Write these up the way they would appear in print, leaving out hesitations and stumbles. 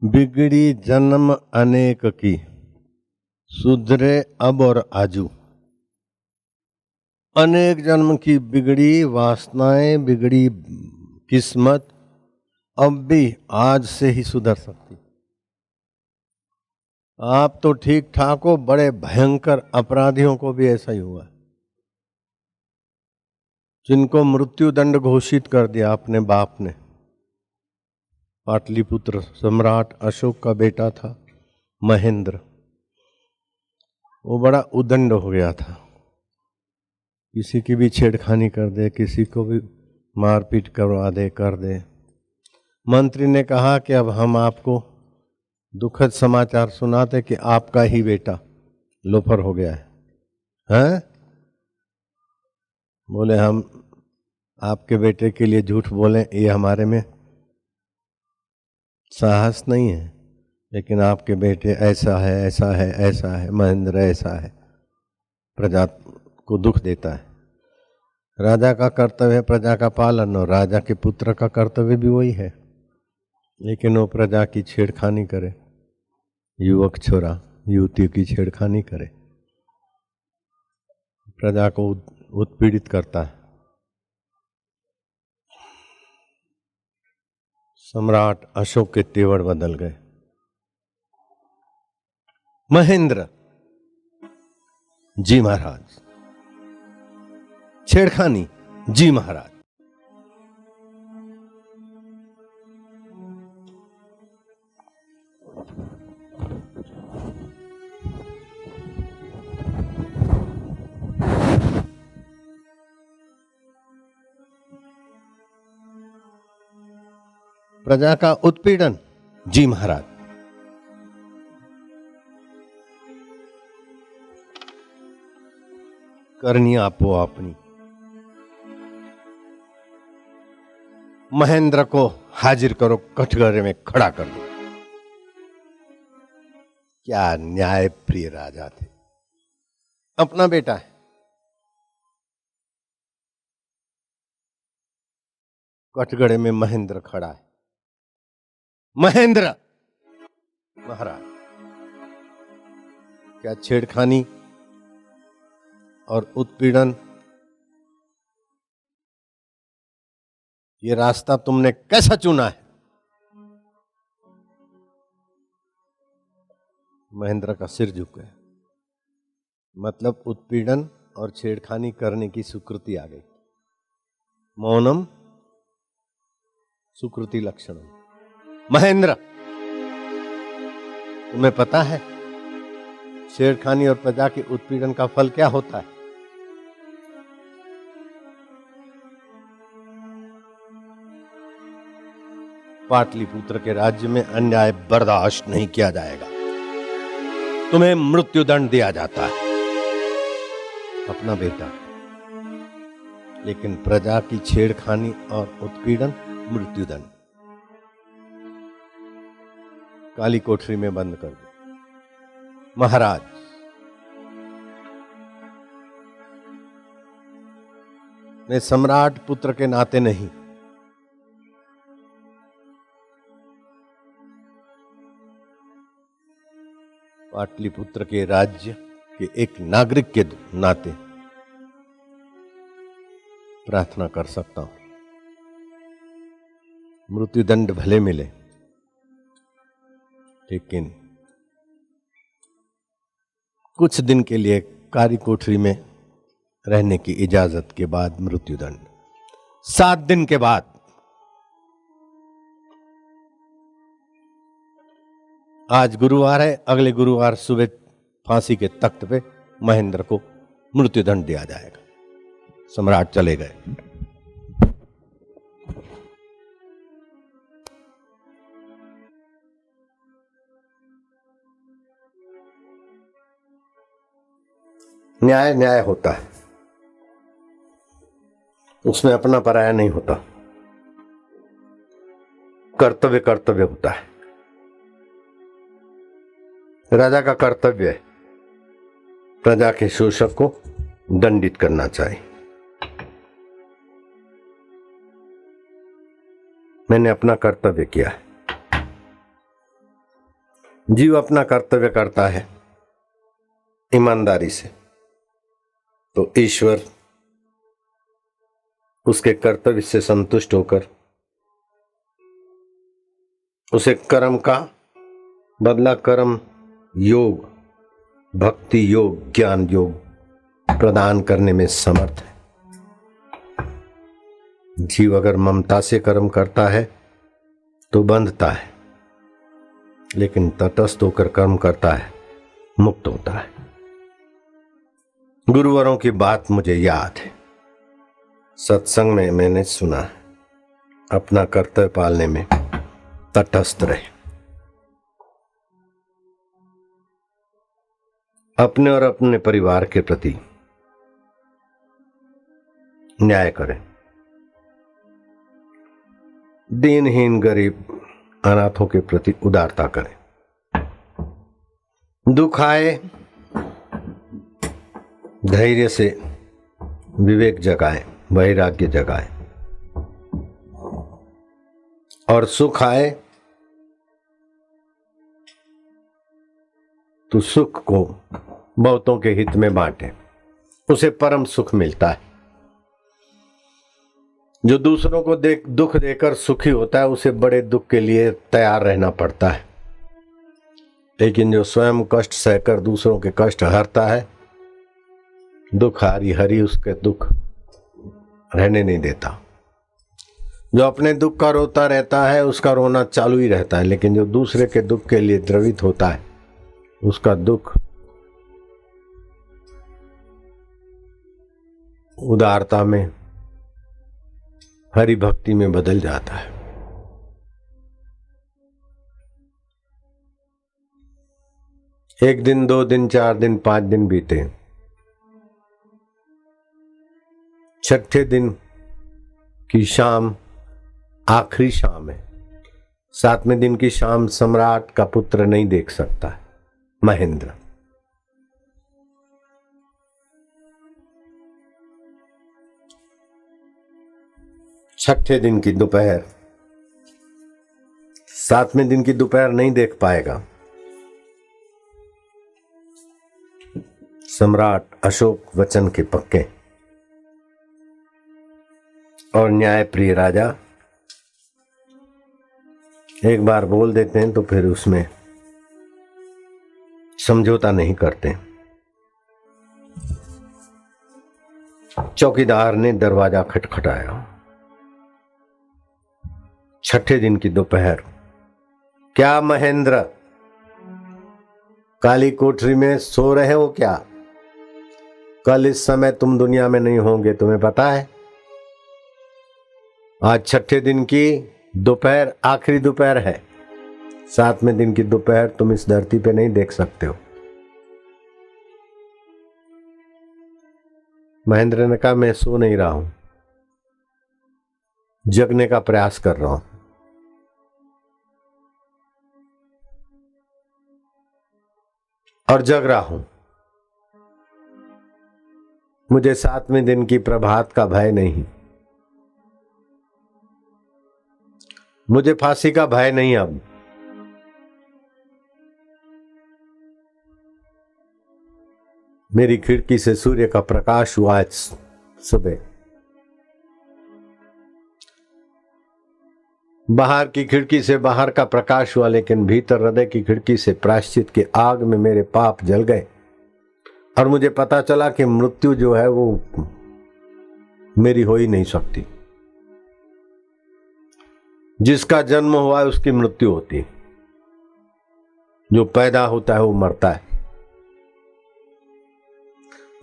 बिगड़ी जन्म अनेक की, सुधरे अब और आजू। अनेक जन्म की बिगड़ी वासनाएं, बिगड़ी किस्मत अब भी आज से ही सुधर सकती। आप तो ठीक ठाक हो, बड़े भयंकर अपराधियों को भी ऐसा ही हुआ, जिनको मृत्यु दंड घोषित कर दिया अपने बाप ने। पाटलिपुत्र सम्राट अशोक का बेटा था महेंद्र, वो बड़ा उदंड हो गया था। किसी की भी छेड़खानी कर दे, किसी को भी मारपीट करवा दे, कर दे। मंत्री ने कहा कि अब हम आपको दुखद समाचार सुनाते कि आपका ही बेटा लोफर हो गया है। हैं? बोले हम आपके बेटे के लिए झूठ बोलें, ये हमारे में साहस नहीं है, लेकिन आपके बेटे ऐसा है, ऐसा है, ऐसा है, महेंद्र ऐसा है, प्रजा को दुख देता है। राजा का कर्तव्य है प्रजा का पालन, और राजा के पुत्र का कर्तव्य भी वही है, लेकिन वो प्रजा की छेड़खानी करे, युवक छोरा युवती की छेड़खानी करे, प्रजा को उत्पीड़ित करता है। सम्राट अशोक के तेवर बदल गए। महेंद्र जी महाराज, छेड़खानी जी महाराज। प्रजा का उत्पीड़न जी महाराज। करनी आपो अपनी। महेंद्र को हाजिर करो, कठघरे में खड़ा कर दो। क्या न्याय प्रिय राजा थे, अपना बेटा है, कठघरे में महेंद्र खड़ा है। महेंद्र महाराज, क्या छेड़खानी और उत्पीड़न, ये रास्ता तुमने कैसा चुना है? महेंद्र का सिर झुक गया। मतलब उत्पीड़न और छेड़खानी करने की सुकृति आ गई। मौनम सुकृति लक्षणम। महेंद्र, तुम्हें पता है छेड़खानी और प्रजा के उत्पीड़न का फल क्या होता है? पाटलिपुत्र के राज्य में अन्याय बर्दाश्त नहीं किया जाएगा, तुम्हें मृत्युदंड दिया जाता है। अपना बेटा, लेकिन प्रजा की छेड़खानी और उत्पीड़न मृत्युदंड। काली कोठरी में बंद कर दो। महाराज, मैं सम्राट पुत्र के नाते नहीं, पाटलिपुत्र के राज्य के एक नागरिक के नाते प्रार्थना कर सकता हूं, मृत्युदंड भले मिले, लेकिन कुछ दिन के लिए काली कोठरी में रहने की इजाजत के बाद मृत्युदंड। 7 दिन के बाद आज गुरुवार है, अगले गुरुवार सुबह फांसी के तख्त पे महेंद्र को मृत्युदंड दिया जाएगा। सम्राट चले गए। न्याय न्याय होता है, उसमें अपना पराया नहीं होता। कर्तव्य कर्तव्य होता है। राजा का कर्तव्य है प्रजा के शोषक को दंडित करना चाहिए। मैंने अपना कर्तव्य किया है। जीव अपना कर्तव्य करता है ईमानदारी से, तो ईश्वर उसके कर्तव्य से संतुष्ट होकर उसे कर्म का बदला कर्म योग, भक्ति योग, ज्ञान योग प्रदान करने में समर्थ है। जीव अगर ममता से कर्म करता है तो बंधता है, लेकिन तटस्थ होकर कर्म करता है मुक्त होता है। गुरुवरों की बात मुझे याद है, सत्संग में मैंने सुना है, अपना कर्तव्य पालने में तटस्थ रहे, अपने और अपने परिवार के प्रति न्याय करें, दीनहीन गरीब अनाथों के प्रति उदारता करें, दुख आए धैर्य से विवेक जगाएं, वैराग्य जगाएं, और सुख आए तो सुख को बहुतों के हित में बांटे, उसे परम सुख मिलता है। जो दूसरों को दुख देकर सुखी होता है उसे बड़े दुख के लिए तैयार रहना पड़ता है, लेकिन जो स्वयं कष्ट सहकर दूसरों के कष्ट हरता है, दुख हारी हरी उसके दुख रहने नहीं देता। जो अपने दुख का रोता रहता है उसका रोना चालू ही रहता है, लेकिन जो दूसरे के दुख के लिए द्रवित होता है उसका दुख उदारता में, हरि भक्ति में बदल जाता है। एक दिन, 2 दिन, 4 दिन, 5 दिन बीते, छठे दिन की शाम आखिरी शाम है। 7वें दिन की शाम सम्राट का पुत्र नहीं देख सकता है, महेंद्र। छठे दिन की दोपहर, 7वें दिन की दोपहर नहीं देख पाएगा। सम्राट अशोक वचन के पक्के और न्याय प्रिय राजा एक बार बोल देते हैं तो फिर उसमें समझौता नहीं करते। चौकीदार ने दरवाजा खटखटाया। छठे दिन की दोपहर। क्या महेंद्र, काली कोठरी में सो रहे हो क्या? कल इस समय तुम दुनिया में नहीं होंगे, तुम्हें पता है? आज छठे दिन की दोपहर आखिरी दोपहर है। 7वें दिन की दोपहर तुम इस धरती पे नहीं देख सकते हो। महेंद्र ने कहा, मैं सो नहीं रहा हूं, जगने का प्रयास कर रहा हूं। और जग रहा हूं। मुझे 7वें दिन की प्रभात का भय नहीं, मुझे फांसी का भय नहीं। अब मेरी खिड़की से सूर्य का प्रकाश हुआ आज सुबह। बाहर की खिड़की से बाहर का प्रकाश हुआ, लेकिन भीतर हृदय की खिड़की से प्रायश्चित की आग में मेरे पाप जल गए और मुझे पता चला कि मृत्यु जो है वो मेरी हो ही नहीं सकती। जिसका जन्म हुआ है उसकी मृत्यु होती है, जो पैदा होता है वो मरता है।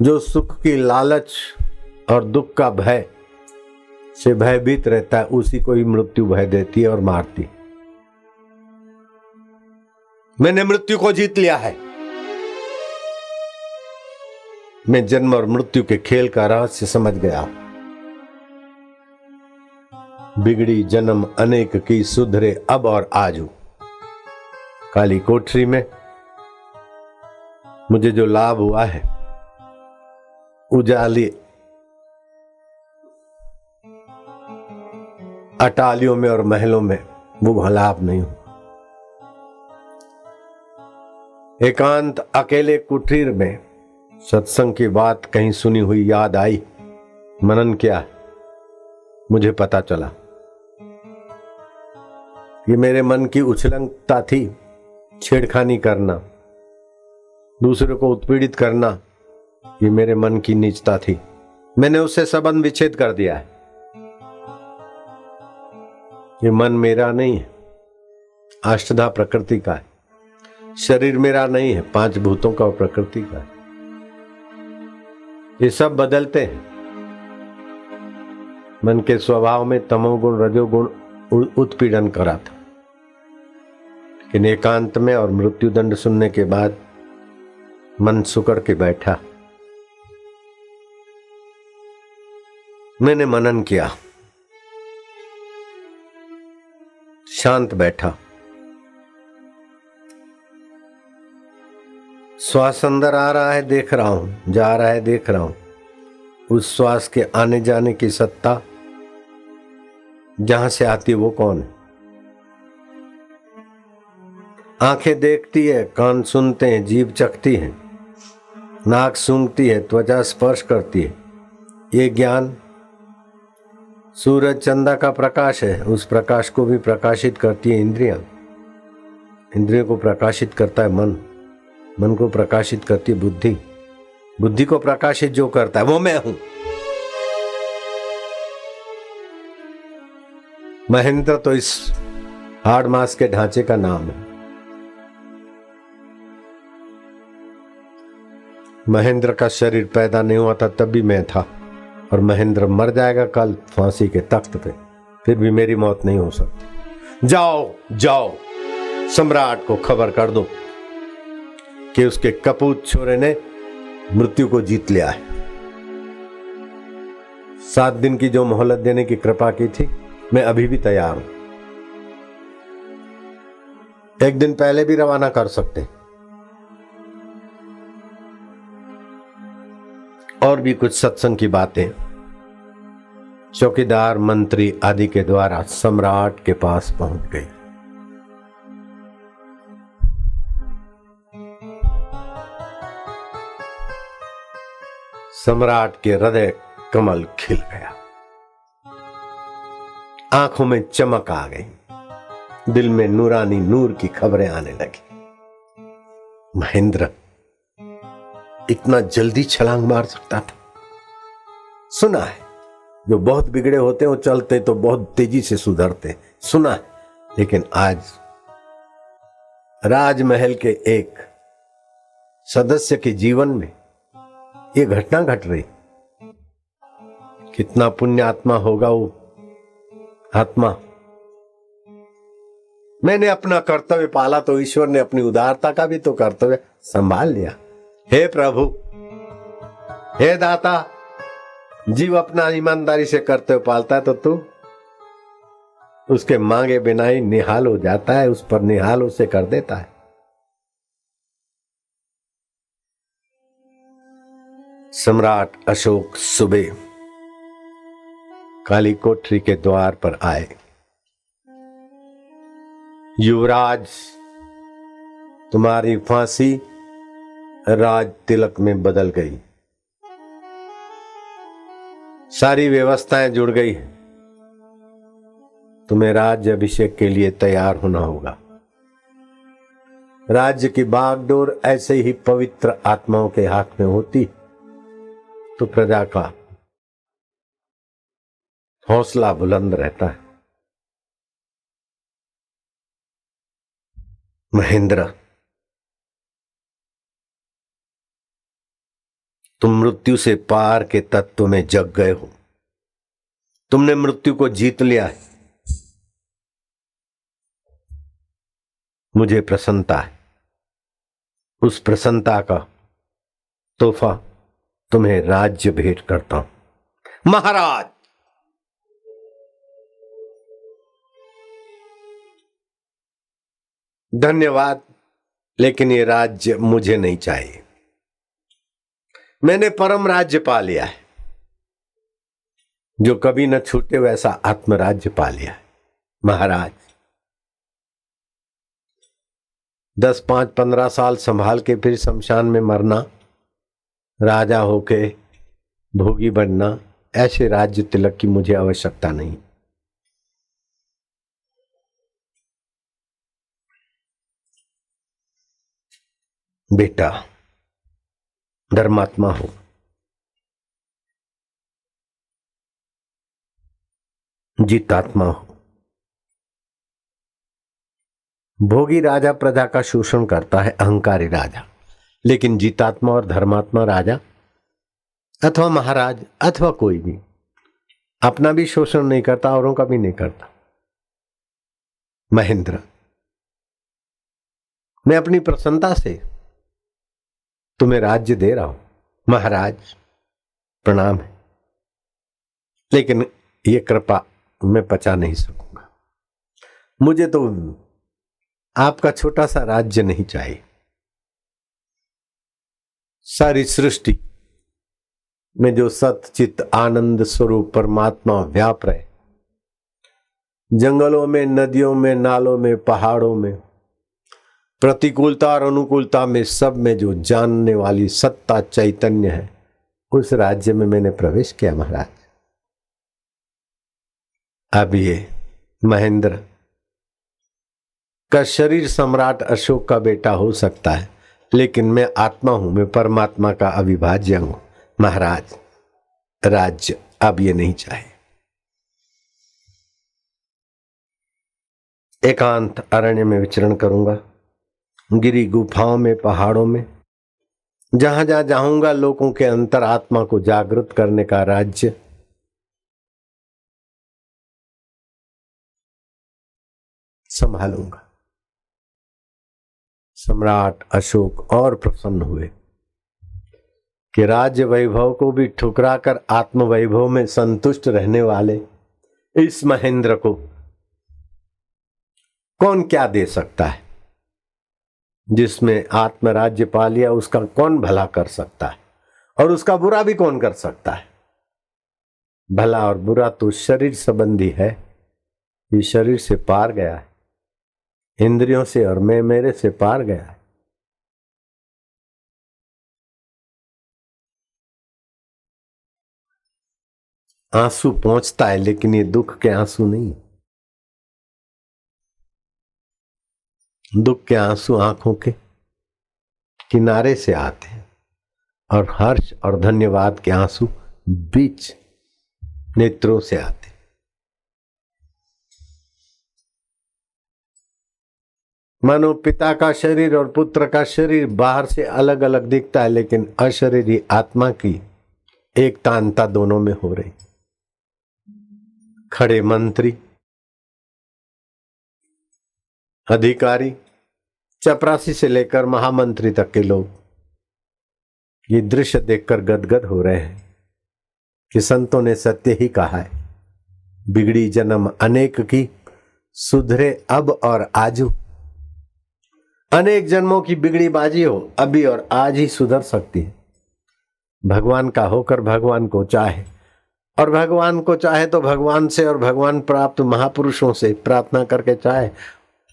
जो सुख की लालच और दुख का भय से भयभीत रहता है उसी को ही मृत्यु भय देती है और मारती। मैंने मृत्यु को जीत लिया है। मैं जन्म और मृत्यु के खेल का रहस्य समझ गया। बिगड़ी जन्म अनेक की, सुधरे अब और आजू। काली कोठरी में मुझे जो लाभ हुआ है, उजाली अटालियों में और महलों में वो लाभ नहीं हुआ। एकांत अकेले कुटीर में सत्संग की बात कहीं सुनी हुई याद आई। मनन किया, मुझे पता चला ये मेरे मन की उछलंगता थी, छेड़खानी करना, दूसरे को उत्पीड़ित करना, ये मेरे मन की नीचता थी। मैंने उससे संबंध विच्छेद कर दिया है। ये मन मेरा नहीं है, अष्टधा प्रकृति का है। शरीर मेरा नहीं है, पांच भूतों का और प्रकृति का है। ये सब बदलते हैं। मन के स्वभाव में तमोगुण रजोगुण उत्पीड़न करा था, लेकिन एकांत में और मृत्यु दंड सुनने के बाद मन सुकड़ के बैठा। मैंने मनन किया, शांत बैठा। श्वास अंदर आ रहा है देख रहा हूं, जा रहा है देख रहा हूं। उस श्वास के आने जाने की सत्ता जहां से आती है वो कौन है? आंखें देखती है, कान सुनते हैं, जीभ चखती है, नाक सूंघती है, त्वचा स्पर्श करती है। ये ज्ञान सूरज चंदा का प्रकाश है। उस प्रकाश को भी प्रकाशित करती है इंद्रियां। इंद्रियों को प्रकाशित करता है मन, मन को प्रकाशित करती है बुद्धि, बुद्धि को प्रकाशित जो करता है वो मैं हूं। महेंद्र तो इस हाड़ मास के ढांचे का नाम है। महेंद्र का शरीर पैदा नहीं हुआ था तब भी मैं था, और महेंद्र मर जाएगा कल फांसी के तख्त पे, फिर भी मेरी मौत नहीं हो सकती। जाओ जाओ, सम्राट को खबर कर दो कि उसके कपूत छोरे ने मृत्यु को जीत लिया है। 7 दिन की जो मोहलत देने की कृपा की थी, मैं अभी भी तैयार हूं। 1 दिन पहले भी रवाना कर सकते। और भी कुछ सत्संग की बातें चौकीदार मंत्री आदि के द्वारा सम्राट के पास पहुंच गई। सम्राट के हृदय कमल खिल गया, आंखों में चमक आ गई, दिल में नूरानी नूर की खबरें आने लगी। महेंद्र इतना जल्दी छलांग मार सकता था? सुना है जो बहुत बिगड़े होते हैं वो चलते तो बहुत तेजी से सुधरते, सुना है। लेकिन आज राजमहल के एक सदस्य के जीवन में ये घटना घट रही। कितना पुण्य आत्मा होगा वो आत्मा। मैंने अपना कर्तव्य पाला तो ईश्वर ने अपनी उदारता का भी तो कर्तव्य संभाल लिया। हे प्रभु, हे दाता, जीव अपना ईमानदारी से कर्तव्य पालता है तो तू उसके मांगे बिना ही निहाल हो जाता है, उस पर निहाल उसे कर देता है। सम्राट अशोक सुबह काली कोठरी के द्वार पर आए। युवराज, तुम्हारी फांसी राज तिलक में बदल गई, सारी व्यवस्थाएं जुड़ गई हैं, तुम्हें राज्य अभिषेक के लिए तैयार होना होगा। राज्य की बागडोर ऐसे ही पवित्र आत्माओं के हाथ में होती तो प्रजा का हौसला बुलंद रहता है। महेंद्र, तुम मृत्यु से पार के तत्व में जग गए हो, तुमने मृत्यु को जीत लिया है। मुझे प्रसन्नता है, उस प्रसन्नता का तोहफा तुम्हें राज्य भेंट करता हूं। महाराज, धन्यवाद, लेकिन ये राज्य मुझे नहीं चाहिए। मैंने परम राज्य पा लिया है, जो कभी न छूटे वैसा आत्मराज्य पा लिया है। महाराज, 10 5 15 साल संभाल के फिर शमशान में मरना, राजा होके भोगी बनना, ऐसे राज्य तिलक की मुझे आवश्यकता नहीं। बेटा धर्मात्मा हो, जीतात्मा हो। भोगी राजा प्रजा का शोषण करता है, अहंकारी राजा, लेकिन जीतात्मा और धर्मात्मा राजा अथवा महाराज अथवा कोई भी अपना भी शोषण नहीं करता, औरों का भी नहीं करता। महेंद्र, मैं अपनी प्रसन्नता से तुम्हें राज्य दे रहा हूं, महाराज प्रणाम है, लेकिन ये कृपा मैं पचा नहीं सकूंगा। मुझे तो आपका छोटा सा राज्य नहीं चाहिए। सारी सृष्टि में जो सतचित आनंद स्वरूप परमात्मा व्याप रहे, जंगलों में, नदियों में, नालों में, पहाड़ों में, प्रतिकूलता और अनुकूलता में, सब में जो जानने वाली सत्ता चैतन्य है, उस राज्य में मैंने प्रवेश किया महाराज। अब ये महेंद्र का शरीर सम्राट अशोक का बेटा हो सकता है, लेकिन मैं आत्मा हूं, मैं परमात्मा का अविभाज्य हूं। महाराज राज्य अब ये नहीं चाहे। एकांत अरण्य में विचरण करूंगा, गिरी गुफाओं में, पहाड़ों में, जहां जहां जाऊंगा लोगों के अंतर आत्मा को जागृत करने का राज्य संभालूंगा। सम्राट अशोक और प्रसन्न हुए कि राज्य वैभव को भी ठुकरा कर आत्म वैभव में संतुष्ट रहने वाले इस महेंद्र को कौन क्या दे सकता है। जिसमें आत्म राज्य पा लिया उसका कौन भला कर सकता है, और उसका बुरा भी कौन कर सकता है। भला और बुरा तो शरीर संबंधी है, ये शरीर से पार गया है, इंद्रियों से और मैं मेरे से पार गया है। आंसू पहुंचता है, लेकिन ये दुख के आंसू नहीं। दुख के आंसू आंखों के किनारे से आते हैं, और हर्ष और धन्यवाद के आंसू बीच नेत्रों से आते हैं। मानो पिता का शरीर और पुत्र का शरीर बाहर से अलग अलग दिखता है, लेकिन अशरीरी आत्मा की एकतानता दोनों में हो रही। खड़े मंत्री, अधिकारी, चपरासी से लेकर महामंत्री तक के लोग ये दृश्य देखकर गदगद हो रहे हैं कि संतों ने सत्य ही कहा है, बिगड़ी जन्म अनेक की, सुधरे अब और आजू। अनेक जन्मों की बिगड़ी बाजी हो, अभी और आज ही सुधर सकती है। भगवान का होकर भगवान को चाहे, और भगवान को चाहे तो भगवान से और भगवान प्राप्त महापुरुषों से प्रार्थना करके चाहे,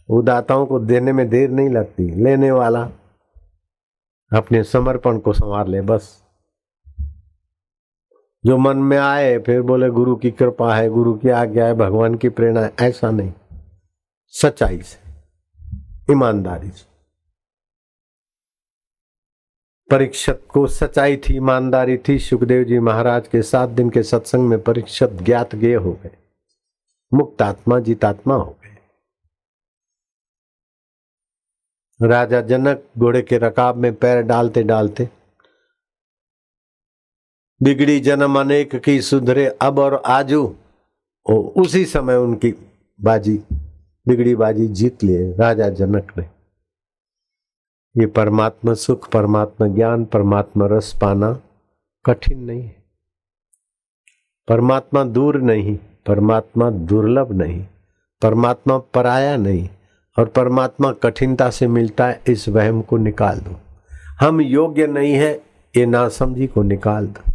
उदाताओं को देने में देर नहीं लगती। लेने वाला अपने समर्पण को संवार ले बस। जो मन में आए फिर बोले गुरु की कृपा है, गुरु की आज्ञा है, भगवान की प्रेरणा है, ऐसा नहीं। सच्चाई से, ईमानदारी से। परीक्षित को सच्चाई थी, ईमानदारी थी। सुखदेव जी महाराज के 7 दिन के सत्संग में परीक्षित ज्ञात ज्ञेय हो गए, मुक्त आत्मा जीतात्मा हो गए। राजा जनक घोड़े के रकाब में पैर डालते डालते, बिगड़ी जन्म अनेक की, सुधरे अब और आजू, उसी समय उनकी बाजी, बिगड़ी बाजी जीत लिए राजा जनक ने। ये परमात्मा सुख, परमात्मा ज्ञान, परमात्मा रस पाना कठिन नहीं है। परमात्मा दूर नहीं, परमात्मा दुर्लभ नहीं, परमात्मा पराया नहीं, और परमात्मा कठिनता से मिलता है। इस वहम को निकाल दो। हम योग्य नहीं है, ये नासमझी को निकाल दो।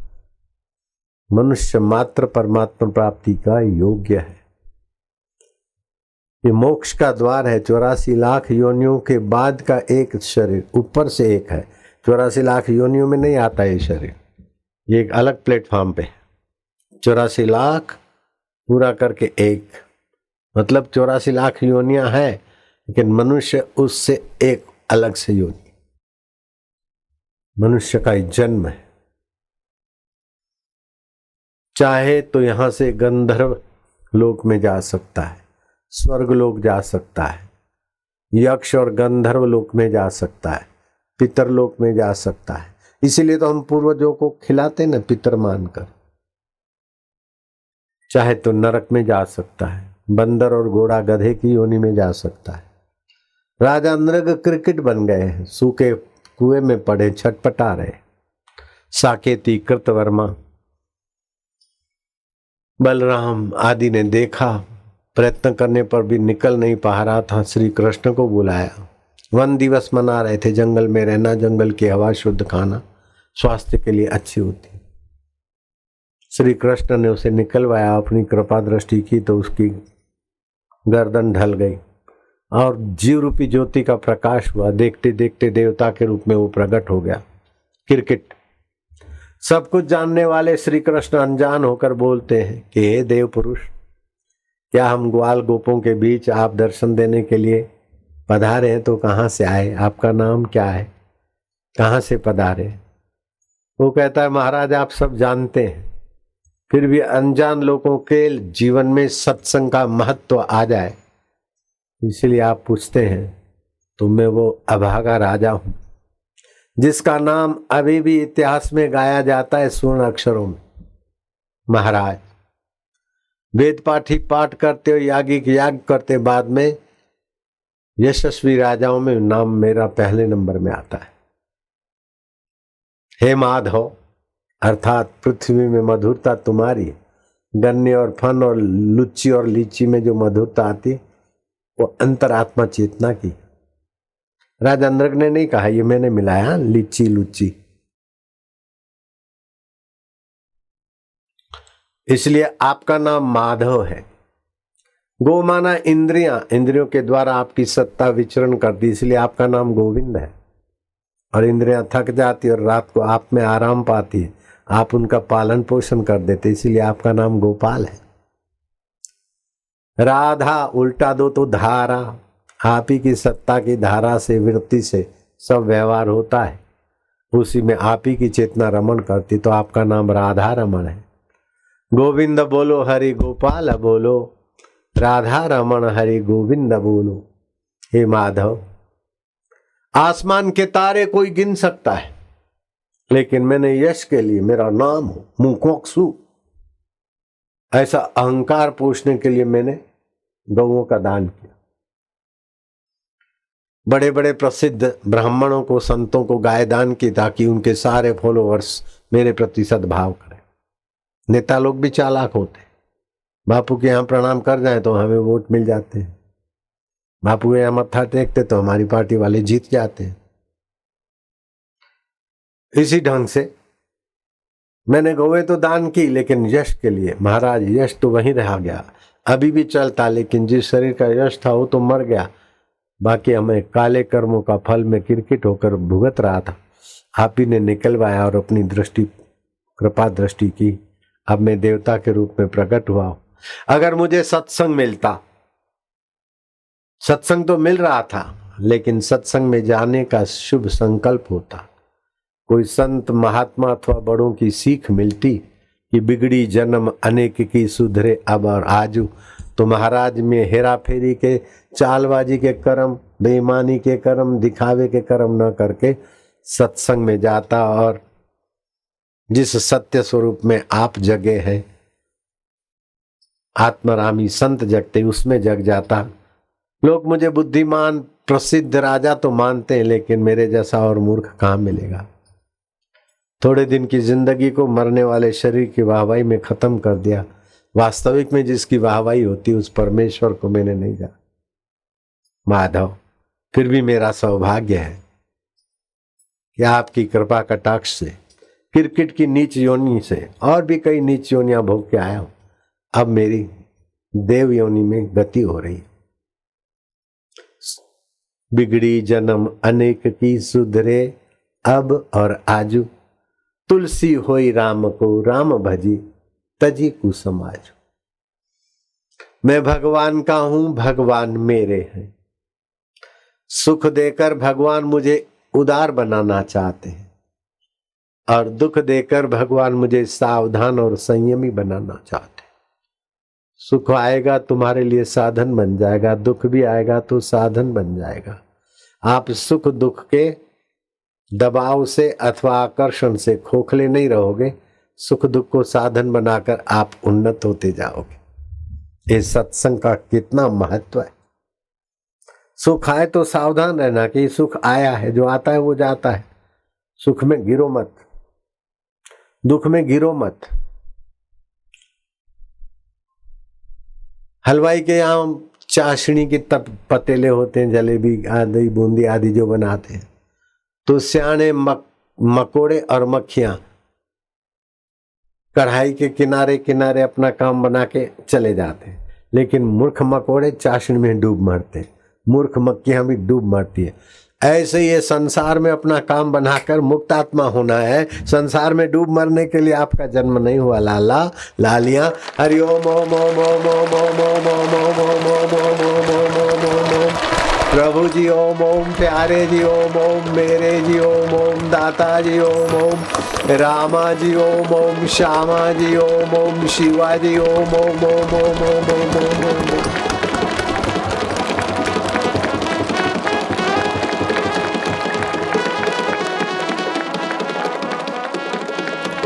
मनुष्य मात्र परमात्मा प्राप्ति का योग्य है। ये मोक्ष का द्वार है। 84 लाख योनियों के बाद का एक शरीर, ऊपर से एक है। 84 लाख योनियों में नहीं आता ये शरीर, ये एक अलग प्लेटफॉर्म पे। 84 लाख पूरा करके एक, मतलब 84 लाख योनियां हैं, लेकिन मनुष्य उससे एक अलग से योनि। मनुष्य का जन्म है। चाहे तो यहां से गंधर्व लोक में जा सकता है, स्वर्ग लोक जा सकता है, यक्ष और गंधर्व लोक में जा सकता है, पितर लोक में जा सकता है। इसीलिए तो हम पूर्वजों को खिलाते ना पितर मानकर। चाहे तो नरक में जा सकता है, बंदर और घोड़ा गधे की योनि में जा सकता है। राजा नृग क्रिकेट बन गए हैं, सूखे कुएं में पड़े छटपटा रहे। साकेती, कृतवर्मा, बलराम आदि ने देखा, प्रयत्न करने पर भी निकल नहीं पा रहा था। श्री कृष्ण को बुलाया। वन दिवस मना रहे थे, जंगल में रहना, जंगल की हवा शुद्ध खाना स्वास्थ्य के लिए अच्छी होती। श्री कृष्ण ने उसे निकलवाया, अपनी कृपा दृष्टि की तो उसकी गर्दन ढल गई और जीव रूपी ज्योति का प्रकाश हुआ। देखते देखते देवता के रूप में वो प्रकट हो गया। क्रिकेट सब कुछ जानने वाले श्री कृष्ण अनजान होकर बोलते हैं कि हे देव पुरुष, क्या हम ग्वाल गोपों के बीच आप दर्शन देने के लिए पधारे हैं तो कहाँ से आए? आपका नाम क्या है? कहाँ से पधारे? वो कहता है महाराज आप सब जानते हैं, फिर भी अनजान लोगों के जीवन में सत्संग का महत्व आ जाए इसलिए आप पूछते हैं। तो मैं वो अभागा राजा हूं जिसका नाम अभी भी इतिहास में गाया जाता है स्वर्ण अक्षरों में। महाराज वेद पाठी पाठ करते हो, यागिक याग करते, बाद में यशस्वी राजाओं में नाम मेरा पहले नंबर में आता है। हे माधव, अर्थात पृथ्वी में मधुरता तुम्हारी, गन्ने और फन और लुच्ची और लीची में जो मधुरता आती है वो अंतरात्मा चेतना की। राजा नृग ने नहीं कहा, ये मैंने मिलाया लीची लुच्ची। इसलिए आपका नाम माधव है। गो माना इंद्रियां, इंद्रियों के द्वारा आपकी सत्ता विचरण करती, इसलिए आपका नाम गोविंद है। और इंद्रियां थक जाती और रात को आप में आराम पाती है, आप उनका पालन पोषण कर देते, इसीलिए आपका नाम गोपाल है। राधा उल्टा दो तो धारा, आप ही की सत्ता की धारा से, वृत्ति से सब व्यवहार होता है, उसी में आप ही की चेतना रमण करती, तो आपका नाम राधा रमण है। गोविंद बोलो हरि गोपाल बोलो, राधा रमण हरि गोविंद बोलो। हे माधव, आसमान के तारे कोई गिन सकता है, लेकिन मैंने यश के लिए, मेरा नाम हो मुकोक्सु, ऐसा अहंकार पूछने के लिए मैंने गौओं का दान किया। बड़े बड़े प्रसिद्ध ब्राह्मणों को, संतों को गाय दान की ताकि उनके सारे फॉलोअर्स मेरे प्रति सद्भाव करें। नेता लोग भी चालाक होते, बापू के यहाँ प्रणाम कर जाए तो हमें वोट मिल जाते हैं, बापू के यहाँ मत्था टेकते तो हमारी पार्टी वाले जीत जाते हैं। इसी ढंग से मैंने गौएं तो दान की, लेकिन यश के लिए। महाराज यश तो वहीं रह गया, अभी भी चलता, लेकिन जिस शरीर का यश था वो तो मर गया। बाकी हमें काले कर्मों का फल में किरकिट होकर भुगत रहा था, आप ही ने निकलवाया और अपनी दृष्टि, कृपा दृष्टि की। अब मैं देवता के रूप में प्रकट हुआ हूं। अगर मुझे सत्संग मिलता, सत्संग तो मिल रहा था, लेकिन सत्संग में जाने का शुभ संकल्प होता, कोई संत महात्मा अथवा बड़ों की सीख मिलती कि बिगड़ी जन्म अनेक की सुधरे अब और आजू, तो महाराज में हेरा फेरी के, चालबाजी के कर्म, बेईमानी के कर्म, दिखावे के कर्म न करके सत्संग में जाता और जिस सत्य स्वरूप में आप जगे हैं, आत्मरामी संत जगते, उसमें जग जाता। लोग मुझे बुद्धिमान प्रसिद्ध राजा तो मानते हैं, लेकिन मेरे जैसा और मूर्ख कहाँ मिलेगा। थोड़े दिन की जिंदगी को मरने वाले शरीर की वाहवाही में खत्म कर दिया। वास्तविक में जिसकी वाहवाही होती उस परमेश्वर को मैंने नहीं जाना। माधव, फिर भी मेरा सौभाग्य है कि आपकी कृपा कटाक्ष से, क्रिकेट की नीच योनि से और भी कई नीच योनियां भोग के आया हूं। अब मेरी देव योनि में गति हो रही है। बिगड़ी जन्म अनेक की सुधरे अब और आजू, तुलसी होई राम को राम भजी तजी कुसमाजू। मैं भगवान का हूं, भगवान मेरे हैं। सुख देकर भगवान मुझे उदार बनाना चाहते हैं और दुख देकर भगवान मुझे सावधान और संयमी बनाना चाहते हैं। सुख आएगा तुम्हारे लिए साधन बन जाएगा, दुख भी आएगा तो साधन बन जाएगा। आप सुख दुख के दबाव से अथवा आकर्षण से खोखले नहीं रहोगे, सुख दुख को साधन बनाकर आप उन्नत होते जाओगे। इस सत्संग का कितना महत्व है। सुख आए तो सावधान रहना कि सुख आया है, जो आता है वो जाता है। सुख में गिरो मत, दुख में गिरो मत। हलवाई के यहाँ चाशनी की पतेले होते हैं, जलेबी आदि बूंदी आदि जो बनाते हैं, तो सियाने मकोड़े और मक्खियां कढ़ाई के किनारे किनारे अपना काम बना के चले जाते हैं, लेकिन मूर्ख मकोड़े चाशनी में डूब मरते, मूर्ख मक्खियां भी डूब मरती है। ऐसे ये संसार में अपना काम बनाकर मुक्त आत्मा होना है। संसार में डूब मरने के लिए आपका जन्म नहीं हुआ लाला लालिया। हरि ओम ओम ओम ओम ओम ओम ओम ओम ओम ओम ओम ओम ओम ओम ओम। प्रभु जी ओम ओम, प्यारे जी ओम ओम, मेरे जी ओम ओम, दाता जी ओम ओम, रामा जी ओम ओम, श्यामा जी ओम ओम, शिवा जी ओम ओम ओम ओम ओम ओम ओम ओम।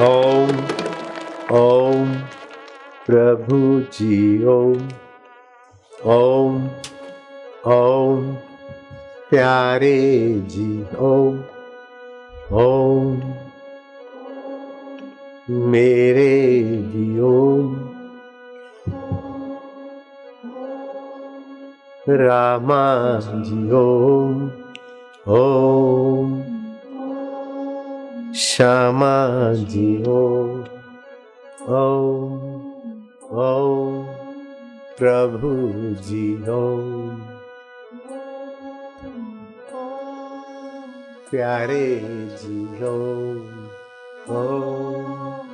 ओम ओम प्रभु जी ओम ओम ओम, प्यारे जी ओम ओम, मेरे जी ओम, रामा जी ओम ओम, श्यामा जी ओम ओम ओम, प्रभु जी ओम, प्यारे जी ओम ओम।